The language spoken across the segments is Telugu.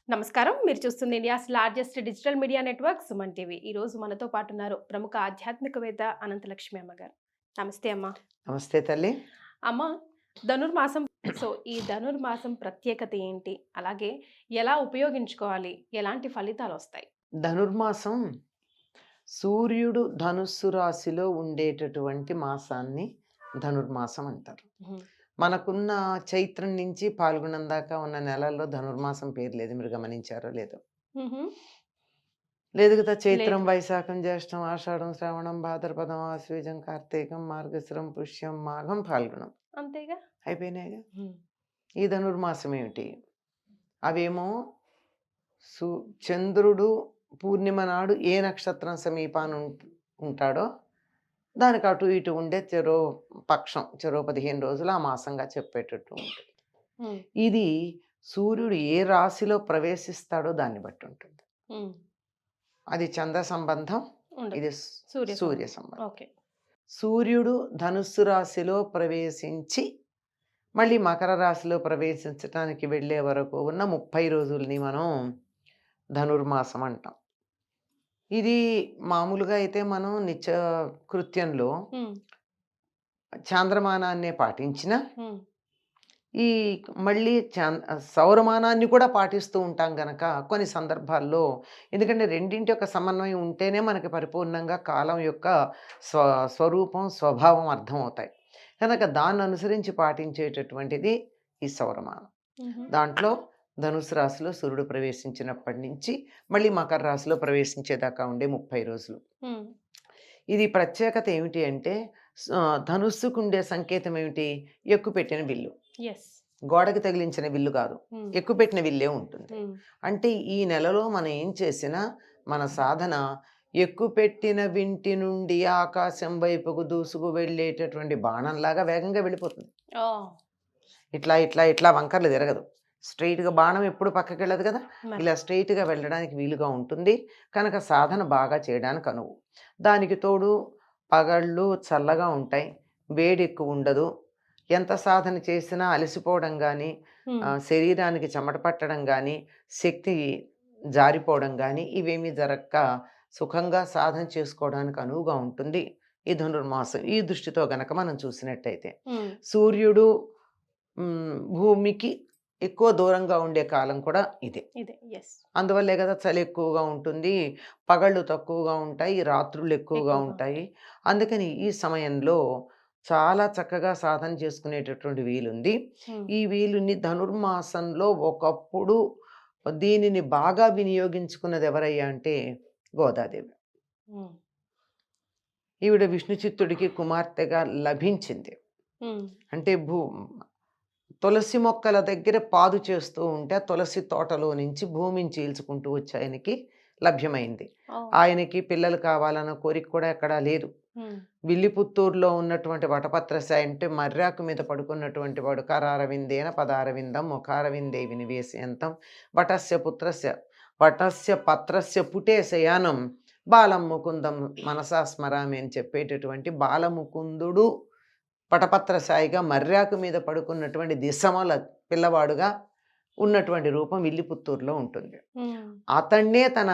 నమస్కారం. మీరు చూస్తుంది India's largest digital media network Suman TV. ఈరోజు మనతో పాటు ఉన్నారు ప్రముఖ ఆధ్యాత్మికవేత్త అనంతలక్ష్మి అమ్మగారు. నమస్తే అమ్మ. నమస్తే తల్లి. అమ్మ, ధనుర్మాసం. ఈ ధనుర్మాసం ప్రత్యేకత ఏంటి? అలాగే ఎలా ఉపయోగించుకోవాలి? ఎలాంటి ఫలితాలొస్తాయి? ధనుర్మాసం సూర్యుడు ధనుస్సు రాశిలో ఉండేటటువంటి మాసాన్ని ధనుర్మాసం అంటారు. హుహు. మనకున్న చైత్రం నుంచి పాల్గొనం దాకా ఉన్న నెలల్లో ధనుర్మాసం పేరు లేదు. మీరు గమనించారో లేదో? హుహు. లేదు కదా! చైత్రం, లేదు. వైశాఖం, జ్యేష్టం, ఆషాఢం, శ్రావణం, భాద్రపదం, ఆశ్వీజం, కార్తీకం, మార్గశిరం, పుష్యం, మాఘం, ఫాల్గుణం అంతేగా? అయిపోయినాయిగా. హ్మ్. ఈ ధనుర్మాసం ఏమిటి? అవేమో సు చంద్రుడు పూర్ణిమ నాడు ఏ నక్షత్రం సమీపాన ఉంటాడో దానికి అటు ఇటు ఉండే చెరో పక్షం, చెరో 15 రోజులు ఆ మాసంగా చెప్పేటట్టు ఉంటుంది. హ్మ్. ఇది సూర్యుడు ఏ రాశిలో ప్రవేశిస్తాడో దాన్ని బట్టి ఉంటుంది. హ్మ్. అది చంద్ర సంబంధం, ఉండదు. ఇది సూర్య సూర్య సంబంధం. సంబంధం. ఓకే. సూర్యుడు ధనుస్సు రాశిలో ప్రవేశించి మళ్ళీ మకర రాశిలో ప్రవేశించడానికి వెళ్ళే వరకు ఉన్న 30 రోజుల్ని మనం ధనుర్మాసం అంటాం. ఇది మామూలుగా అయితే మనం నిత్య కృత్యంలో హ్మ్. చాంద్రమానాన్నే పాటించినా, హ్మ్. ఈ మళ్ళీ సౌరమానాన్ని కూడా పాటిస్తూ ఉంటాం గనక కొన్ని సందర్భాల్లో, ఎందుకంటే రెండింటి యొక్క సమన్వయం ఉంటేనే మనకి పరిపూర్ణంగా కాలం యొక్క స్వరూపం, స్వభావం అర్థమవుతాయి. కనుక దాన్ని అనుసరించి పాటించేటటువంటిది ఈ సౌరమానం. హుహు. దాంట్లో ధనుసు రాశిలో సూర్యుడు ప్రవేశించినప్పటి నుంచి మళ్ళీ మకర రాశిలో ప్రవేశించేదాకా ఉండే 30 రోజులు. హ్మ్. ఇది ప్రత్యేకత ఏమిటి అంటే ధనుస్సుకు ఉండే సంకేతం ఏమిటి? ఎక్కుపెట్టిన విల్లు. యెస్. గోడకి తగిలించిన విల్లు కాదు. హ్మ్. ఎక్కుపెట్టిన విల్లే ఉంటుంది. హ్మ్. అంటే ఈ నెలలో మనం ఏం చేసినా మన సాధన ఎక్కుపెట్టిన వింటి నుండి ఆకాశం వైపుకు దూసుకు వెళ్ళేటటువంటి బాణంలాగా వేగంగా వెళ్ళిపోతుంది. ఓహ్! ఇట్లా ఇట్లా ఇట్లా వంకర్లు తిరగదు. స్ట్రెయిట్‌గా బాణం ఎప్పుడు పక్కకెళ్ళదు కదా! మరి. ఇలా స్ట్రెయిట్‌గా వెళ్ళడానికి వీలుగా ఉంటుంది. కనుక సాధన బాగా చేయడానికి అనువు. దానికి తోడు పగళ్ళు చల్లగా ఉంటాయి. వేడి ఎక్కువ ఉండదు. ఎంత సాధన చేసినా అలసిపోవడం గానీ, హ్మ్. శరీరానికి చెమట పట్టడం గానీ, శక్తి జారిపోవడం గానీ ఇవేమీ జరక్క సుఖంగా సాధన చేసుకోవడానికి అనువుగా ఉంటుంది ఈ ధనుర్మాసం. ఈ దృష్టితో గనక మనం చూసినట్టయితే. హ్మ్. సూర్యుడు భూమికి ఎక్కువ దూరంగా ఉండే కాలం కూడా ఇదే. ఇదే. యెస్. అందువల్లే కదా చలి ఎక్కువగా ఉంటుంది. పగళ్ళు తక్కువగా ఉంటాయి. రాత్రులు ఎక్కువగా ఎక్కువగా ఉంటాయి. ఉంటాయి. అందుకని ఈ సమయంలో చాలా చక్కగా సాధన చేసుకునేటటువంటి వీలుంది. హ్మ్. ఈ వీలుని ధనుర్మాసంలో ఒకప్పుడు దీనిని బాగా వినియోగించుకున్నది ఎవరయ్యా అంటే గోదాదేవి. హ్మ్. ఈవిడ విష్ణు చిత్తుడికి కుమార్తెగా లభించింది. హ్మ్. అంటే తులసి మొక్కల దగ్గర పాదు చేస్తూ ఉంటే తులసి తోటలో నుంచి భూమిని చీల్చుకుంటూ వచ్చి ఆయనకి లభ్యమైంది. ఓహ్! ఆయనకి పిల్లలు కావాలన్న కోరిక కూడా ఎక్కడా లేదు. హ్మ్. విల్లిపుత్తూరులో ఉన్నటువంటి వటపత్రశాయి అంటే మర్రాకు మీద పడుకున్నటువంటి వాడు కరారవిందేన పదారవిందం ముఖారవిందే వినివేశయంతం వటస్య పుత్రస్య వటస్య పత్రస్య పుటే శయానం బాలం ముకుందం మనసా స్మరామి అని చెప్పేటటువంటి బాలముకుందుడు పటపత్రశాయిగా మర్రాకు మీద పడుకున్నటువంటి దిశమల పిల్లవాడుగా ఉన్నటువంటి రూపం విల్లిపుత్తూరులో ఉంటుంది. హ్మ్. అతన్నే తన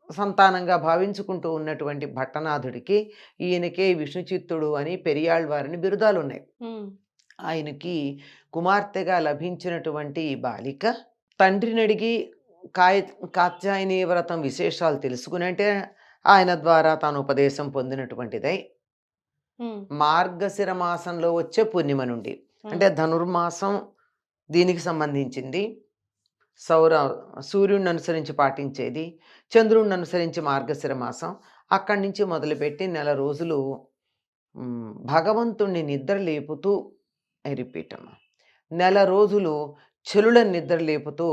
సంతానంగా భావించుకుంటూ ఉన్నటువంటి భట్టనాథుడికి ఈయనకే విష్ణుచిత్తుడు అని పెరియాళ్వారిని బిరుదాలున్నాయి. హ్మ్. ఆయనకి కుమార్తెగా లభించినటువంటి ఈ బాలిక తండ్రినడిగి కాత్యాయని వ్రతం విశేషాలు తెలుసుకుని అంటే ఆయన ద్వారా తాను ఉపదేశం పొందినటువంటిదై హ్మ్. మార్గశిర మాసంలో వచ్చే పూర్ణిమ నుండి హ్మ్. అంటే ధనుర్మాసం దీనికి సంబంధించింది. సౌర సూర్యుడిని అనుసరించి పాటించేది, చంద్రుడిని అనుసరించి మార్గశిర మాసం. అక్కడి నుంచి మొదలుపెట్టి నెల రోజులు భగవంతుణ్ణి నిద్ర లేపుతూ రిపీట్ అమ్మా. నెల రోజులు చెలులను నిద్ర లేపుతూ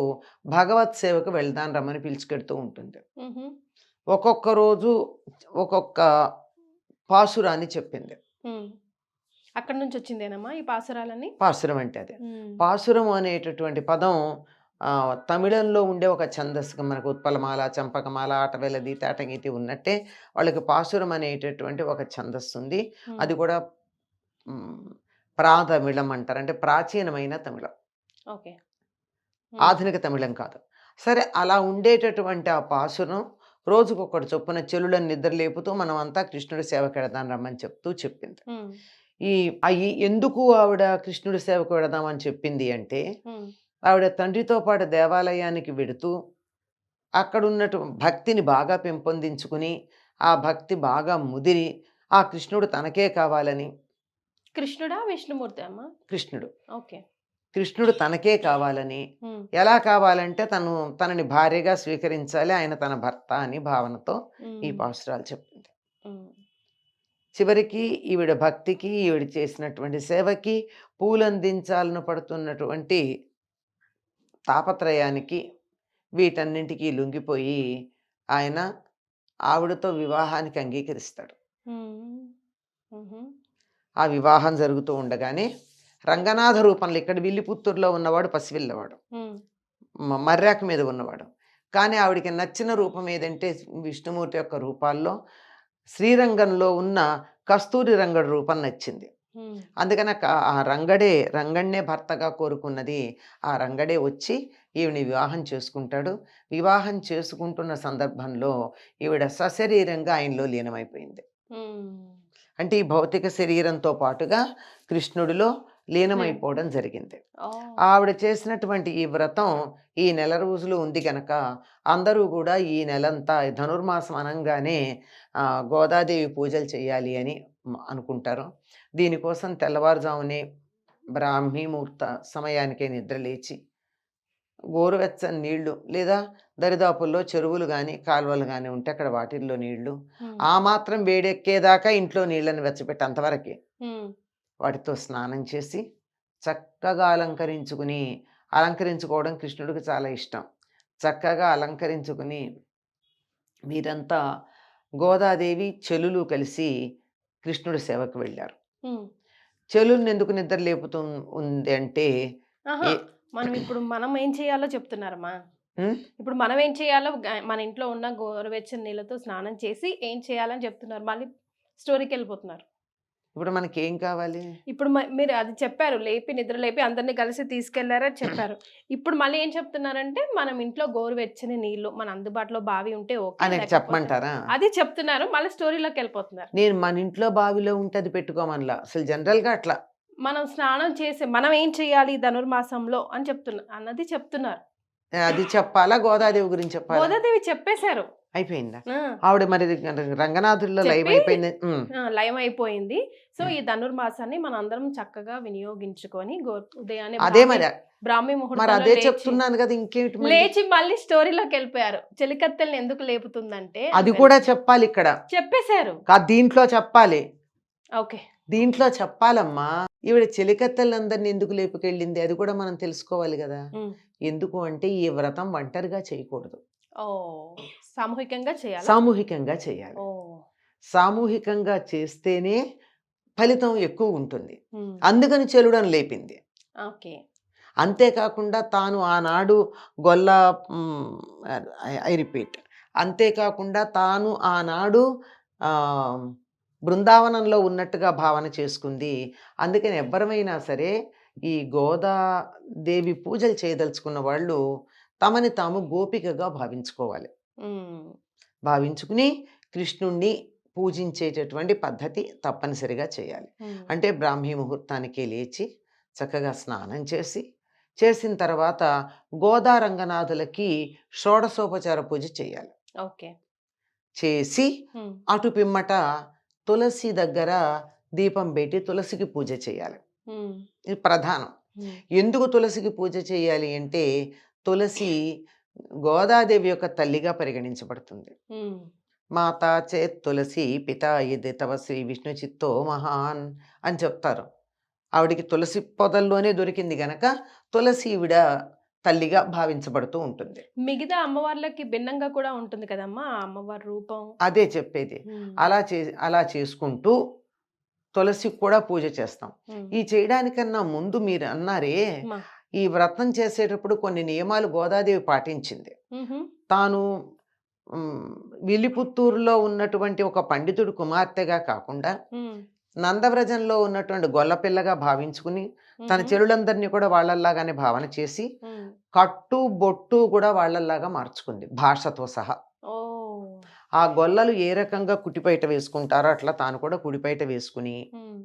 భగవత్ సేవకు వెళ్దాం రమ్మని పిలుచుకెడుతూ ఉంటుంది. హుహు. ఒక్కొక్క రోజు ఒక్కొక్క పాసురాన్ని చెప్పింది. హ్మ్. అక్కడి నుంచి వచ్చిందేనమ్మా ఈ పాసురాలన్నీ? పాసురం అంటే అదే. హ్మ్. పాసురం అనేటటువంటి పదం తమిళంలో ఉండే ఒక ఛందస్సుగా మనకు ఉత్పలమాల, చంపకమాల, ఆటవెలది, తాటగీతి ఉన్నట్టే వాళ్ళకి పాసురం అనేటటువంటి ఒక ఛందస్సు ఉంది. హ్మ్. అది కూడా హ్మ్, ప్రాతమిళం అంటారు. అంటే ప్రాచీనమైన తమిళం. ఓకే. హ్మ్. ఆధునిక తమిళం కాదు. సరే అలా ఉండేటటువంటి ఆ పాసురం రోజుకొకటి చొప్పున చెలులను నిద్ర లేపుతూ మనం అంతా కృష్ణుడి సేవకి వెడదాం రమ్మని చెప్పింది. ఉమ్, ఈ ఎందుకు ఆవిడ కృష్ణుడి సేవకు వెడదామని చెప్పింది అంటే, ఉమ్, ఆవిడ తండ్రితో పాటు దేవాలయానికి వెడుతూ అక్కడ ఉన్నటు భక్తిని బాగా పెంపొందించుకుని ఆ భక్తి బాగా ముదిరి ఆ కృష్ణుడు తనకే కావాలని, కృష్ణుడా విష్ణుమూర్తి అమ్మ? కృష్ణుడు ఓకే. కృష్ణుడు తనకే కావాలని, ఉమ్, ఎలా కావాలంటే తనని భార్యగా స్వీకరించాలి, ఆయన తన భర్త అని భావనతో ఈ ఉమ్, పాసురాలు చెప్పింది. ఉమ్, చివరికి ఈవిడ భక్తికి, ఈవిడ చేసినటువంటి సేవకి, పూలందించాలని పడుతున్నటువంటి తాపత్రయానికి, వీటన్నింటికి లొంగిపోయి ఆయన ఆవిడతో వివాహానికి అంగీకరిస్తాడు. ఉమ్, ఉహు, ఆ వివాహం జరుగుతూ ఉండగానే రంగనాథ రూపంలో, ఇక్కడ విల్లిపుత్తూరులో ఉన్నవాడు పసివిల్లవాడు, ఉమ్, మర్రాక మీద ఉన్నవాడు. కానీ ఆవిడికి నచ్చిన రూపం ఏదంటే విష్ణుమూర్తి యొక్క రూపాల్లో శ్రీరంగంలో ఉన్న కస్తూరి రంగడు రూపం నచ్చింది. ఉమ్, అందుకని ఆ రంగణ్ణే భర్తగా కోరుకున్నది. ఆ రంగడే వచ్చి ఈవిని వివాహం చేసుకుంటాడు. వివాహం చేసుకుంటున్న సందర్భంలో ఈవిడ సశరీరంగా ఆయనలో లీనమైపోయింది. ఉమ్, అంటే ఈ భౌతిక శరీరంతో పాటుగా కృష్ణుడిలో లీనమైపోవడం జరిగింది. ఓ, ఆవిడ చేసినటువంటి ఈ వ్రతం ఈ నెల రోజులు ఉంది గనక అందరూ కూడా ఈ నెలంతా ధనుర్మాసం అనగానే గోదాదేవి పూజలు చేయాలి అని అనుకుంటారు. దీనికోసం తెల్లవారుజామునే బ్రాహ్మీ ముహూర్త సమయానికే నిద్రలేచి గోరువెచ్చని నీళ్లు లేదా దరిదాపుల్లో చెరువులు కానీ కాలువలు కానీ ఉంటే అక్కడ వాటిల్లో నీళ్లు ఉమ్, ఆ మాత్రం వేడెక్కేదాకా ఇంట్లో నీళ్ళని వెచ్చపెట్టి అంతవరకే ఉమ్, వాటితో స్నానం చేసి చక్కగా అలంకరించుకోవడం కృష్ణుడికి చాలా ఇష్టం. చక్కగా అలంకరించుకుని వీరంతా గోదాదేవి చెలులు కలిసి కృష్ణుడి సేవకు వెళ్ళారు. ఉమ్. చెలుల్ని ఎందుకు నిద్ర లేపుతూ ఉంది అంటే ఆహా, ఏ- మనం ఏం చేయాలో చెప్తున్నారమ్మా. ఉమ్, ఇప్పుడు మనం ఏం చేయాలో మన ఇంట్లో ఉన్న గోరువెచ్చని నీళ్ళతో స్నానం చేసి ఏం చేయాలని చెప్తున్నారు. మళ్ళీ స్టోరీకి వెళ్ళిపోతున్నారు. ఇప్పుడు మనకి ఏం కావాలి? ఇప్పుడు మీరు అది చెప్పారు, నిద్ర లేపి అందరినీ కలిసి తీసుకెళ్లారని చెప్పారు. ఇప్పుడు మళ్ళీ ఏం చెప్తున్నారంటే మనం ఇంట్లో గోరువెచ్చని నీళ్లు మన అందుబాటులో బావి ఉంటే ఓకే అని లేకపోతే చెప్పమంటారా? అది చెప్తున్నారు. మళ్ళీ స్టోరీలోకి వెళ్ళిపోతున్నారు. నేను మన ఇంట్లో బావిలో ఉంటే అది పెట్టుకోమనలా, అసలు జనరల్గా అట్లా మనం స్నానం చేసి మనం ఏం చేయాలి ధనుర్మాసంలో అని చెప్తున్నారు. అది చెప్పాలా, గోదాదేవి గురించి చెప్పాలా? గోదాదేవి చెప్పేశారు. అయిపోయిందా? ఆ, ఆవిడ మరి రంగనాథుల్లో లైవ్ చెప్పి అయిపోయింది. లయం అయిపోయింది. సో ఈ ధనుర్మాసాన్ని మనం అందరం చక్కగా వినియోగించుకొని ఉదయాన్నే అదే మరి బ్రాహ్మీ మరి ముహూర్తంలో అదే చెప్తున్నాను కదా, ఇంకేమిటి మళ్ళీ? లేచి మళ్ళీ స్టోరీలోకి వెళ్ళిపోయారు. చెలికత్తెల్ని ఎందుకు లేపుతుందంటే అది కూడా చెప్పాలి ఇక్కడ, చెప్పేశారు. దీంట్లో చెప్పాలి, ఓకే. దీంట్లో చెప్పాలమ్మా. ఈవిడ చెలికత్తెలందరినీ ఎందుకు లేపుకెళ్ళింది అది కూడా మనం తెలుసుకోవాలి కదా. ఉమ్. ఎందుకు అంటే ఈ వ్రతం ఒంటరిగా చేయకూడదు, ఓ, సామూహికంగా చేయాలి. సామూహికంగా చేయాలి. ఓ, సామూహికంగా చేస్తేనే ఫలితం ఎక్కువ ఉంటుంది. ఉమ్, అందుకని చెలుడని లేపింది. ఓకే. అంతేకాకుండా తాను ఆనాడు గొల్ల ఐ రిపీట్, అంతేకాకుండా తాను ఆనాడు బృందావనంలో ఉన్నట్టుగా భావన చేసుకుంది. అందుకని ఎవ్వరమైనా సరే ఈ గోదాదేవి పూజలు చేయదలుచుకున్న వాళ్ళు తమని తాము గోపికగా భావించుకోవాలి. ఉమ్, భావించుకుని కృష్ణుణ్ణి పూజించేటటువంటి పద్ధతి తప్పనిసరిగా చేయాలి. ఉమ్, అంటే బ్రాహ్మీ ముహూర్తానికి లేచి చక్కగా స్నానం చేసిన తర్వాత గోదా రంగనాథులకి షోడశోపచార పూజ చేయాలి. ఓకే. చేసి ఉమ్, అటు పిమ్మట తులసి దగ్గర దీపం పెట్టి తులసికి పూజ చేయాలి. ఉమ్, ఇది ప్రధానం. ఉమ్, ఎందుకు తులసికి పూజ చేయాలి అంటే తులసి గోదాదేవి యొక్క తల్లిగా పరిగణించబడుతుంది. ఉమ్, మాతా చేత్ తులసి పితా ఇది తవ శ్రీ విష్ణు చిత్తో మహాన్ అని చెప్తారు. ఆవిడికి తులసి పొదల్లోనే దొరికింది గనక తులసి ఈవిడ తల్లిగా భావించబడుతూ ఉంటుంది. మిగతా అమ్మవార్లకి భిన్నంగా కూడా ఉంటుంది కదమ్మా ఆ అమ్మవారి రూపం. అదే చెప్పేది. ఉమ్, అలా చేసుకుంటూ తులసికి కూడా పూజ చేస్తాం. ఉమ్, ఈ చేయడానికన్నా ముందు మీరు అన్నారే, అమ్మా. ఈ వ్రతం చేసేటప్పుడు కొన్ని నియమాలు గోదాదేవి పాటించింది. ఉహు, తాను విల్లిపుత్తూరులో ఉన్నటువంటి ఒక పండితుడు కుమార్తెగా కాకుండా ఉమ్, నందవ్రజంలో ఉన్నటువంటి గొల్లపిల్లగా భావించుకుని తన ఉహు, చెరులందరినీ కూడా వాళ్ళల్లాగానే భావన చేసి ఉమ్, కట్టు బొట్టు కూడా వాళ్ళలాగా మార్చుకుంది భాషతో సహా. ఓ ఆ గొల్లలు ఏ రకంగా కుటిపైట వేసుకుంటారో అట్లా తాను కూడా కుడిపైట వేసుకుని, ఉమ్,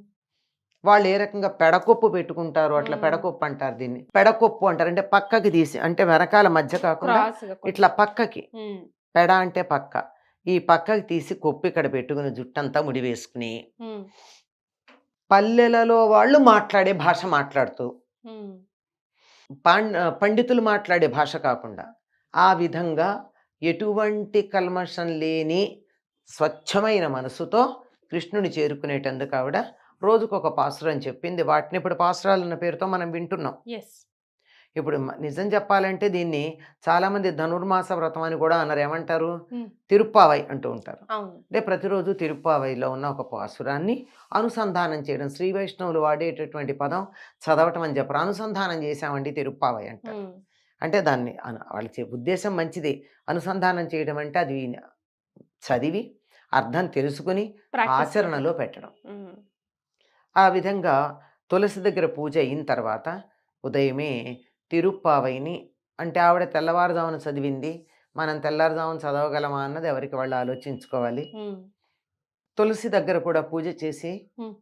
వాళ్ళు ఏ రకంగా పెడకొప్పు పెట్టుకుంటారో అట్లా ఉమ్. పెడకొప్పు అంటారు దీన్ని. పెడకొప్పు అంటారు అంటే పక్కకి తీసి, అంటే వెనకాల మధ్య కాకుండా క్రాస్ గా కొంచెం. ఇట్లా పక్కకి. ఉమ్, పెడ అంటే పక్క. ఈ పక్కకి తీసి కొప్పు ఇక్కడ పెట్టుకుని జుట్టంతా ముడి వేసుకుని ఉమ్, పల్లెలలో వాళ్ళు మాట్లాడే భాష మాట్లాడుతూ, ఉమ్, పండితులు మాట్లాడే భాష కాకుండా ఆ విధంగా ఎటువంటి కల్మషం లేని స్వచ్ఛమైన మనసుతో కృష్ణుని చేరుకునేటందుకు ఆవిడ రోజుకొక పాసురం చెప్పింది. వాటిని ఇప్పుడు పాసురాలు అన్న పేరుతో మనం వింటున్నాం. ఎస్. ఇప్పుడు నిజం చెప్పాలంటే దీన్ని చాలామంది ధనుర్మాస వ్రతం అని కూడా అన్నారు. ఏమంటారు? ఉమ్, తిరుప్పావై అంటూ ఉంటారు. అవును. అంటే ప్రతిరోజు తిరుప్పావైలో ఉన్న ఒక పాసురాన్ని అనుసంధానం చేయడం. శ్రీ వైష్ణవులు వాడేటటువంటి పదం చదవటం అని చెప్పరు. అనుసంధానం చేశామండి తిరుప్పావై అంటారు. ఉమ్, అంటే దాన్ని వాళ్ళ ఉద్దేశం మంచిది. అనుసంధానం చేయడం అంటే అది చదివి అర్థం తెలుసుకుని ప్రాక్టీస్ ఆచరణలో పెట్టడం. ఉమ్, ఆ విధంగా తులసి దగ్గర పూజ అయిన తర్వాత ఉదయమే తిరుప్పావైని, అంటే ఆవిడ తెల్లవారుజామున చదివింది, మనం తెల్లారుజామున చదవగలమా అన్నది ఎవరికి వాళ్ళు ఆలోచించుకోవాలి. ఉమ్, తులసి దగ్గర కూడా పూజ చేసి, ఉమ్,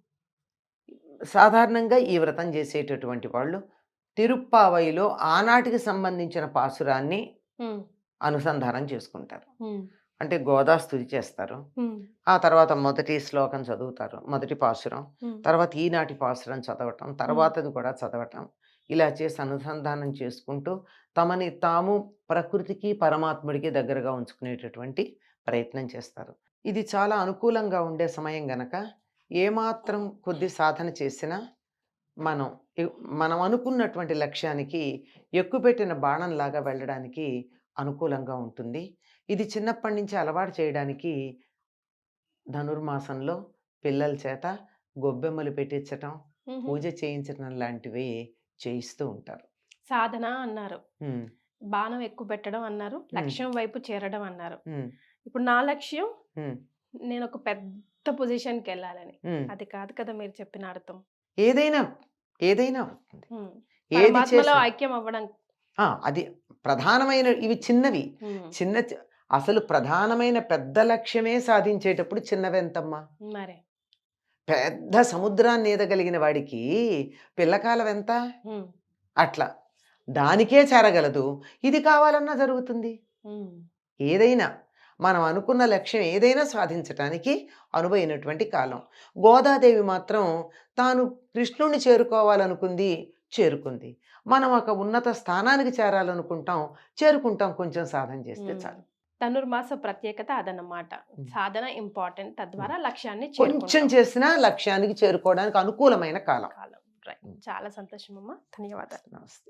సాధారణంగా ఈ వ్రతం చేసేటటువంటి వాళ్ళు తిరుప్పావైలో ఆనాటికి సంబంధించిన పాసురాన్ని ఉమ్, అనుసంధానం చేసుకుంటారు. ఉమ్, అంటే గోదాస్తుతి చేస్తారు. ఉమ్, ఆ తర్వాత మొదటి శ్లోకం చదువుతారు, మొదటి పాసురం. ఉమ్, తర్వాత ఈనాటి పాసురం చదవటం, తర్వాతది కూడా చదవటం. ఇలా చేసి అనుసంధానం చేసుకుంటూ తమని తాము ప్రకృతికి పరమాత్ముడికి దగ్గరగా ఉంచుకునేటటువంటి ప్రయత్నం చేస్తారు. ఇది చాలా అనుకూలంగా ఉండే సమయం గనక ఏమాత్రం కొద్ది సాధన చేసినా మనం మనం అనుకున్నటువంటి లక్ష్యానికి ఎక్కుపెట్టిన బాణంలాగా వెళ్ళడానికి అనుకూలంగా ఉంటుంది. ఇది చిన్నప్పటి నుంచి అలవాటు చేయడానికి ధనుర్మాసంలో పిల్లల చేత గొబ్బెమ్మలు పెట్టించటం, ఉమ్. పూజ చేయించటం లాంటివి చేయిస్తూ ఉంటారు. సాధన అన్నారు, ఉమ్, బాణం ఎక్కువ పెట్టడం అన్నారు, లక్ష్యం వైపు చేరడం అన్నారు. ఉమ్, ఇప్పుడు నా లక్ష్యం ఉమ్, నేను ఒక పెద్ద పొజిషన్కి వెళ్ళాలని. ఉమ్. అది కాదు కదా మీరు చెప్పిన అర్థం. ఏదైనా ఏదైనా అవుతుంది. ఉమ్, ఏది పరమాత్మలో చేసినా ఐక్యం అవ్వడం. అది ప్రధానమైన, ఇవి చిన్నవి. ఉమ్, అసలు ప్రధానమైన పెద్ద లక్ష్యమే సాధించేటప్పుడు చిన్నవెంతమ్మా? మరే. పెద్ద సముద్రాన్ని ఈదగలిగిన వాడికి పిల్లకాలం ఎంత? ఉమ్, అట్లా దానికే చేరగలదు. ఇది కావాలన్నా జరుగుతుంది. ఉమ్, ఏదైనా మనం అనుకున్న లక్ష్యం ఏదైనా సాధించటానికి అనువైనటువంటి కాలం. గోదాదేవి మాత్రం తాను కృష్ణుణ్ణి చేరుకోవాలనుకుంది, చేరుకుంది. మనం ఒక ఉన్నత స్థానానికి చేరాలనుకుంటాం, చేరుకుంటాం. కొంచెం సాధన చేస్తే చాలు. ధనుర్మాస ప్రత్యేకత అదన్నమాట. సాధన ఇంపార్టెంట్, తద్వారా లక్ష్యాన్ని కొంచెం చేరుకుంటాం. చేసినా లక్ష్యానికి చేరుకోవడానికి అనుకూలమైన కాలం. కాలం. రైట్. చాలా సంతోషం అమ్మా, ధన్యవాదాలు. నమస్తే.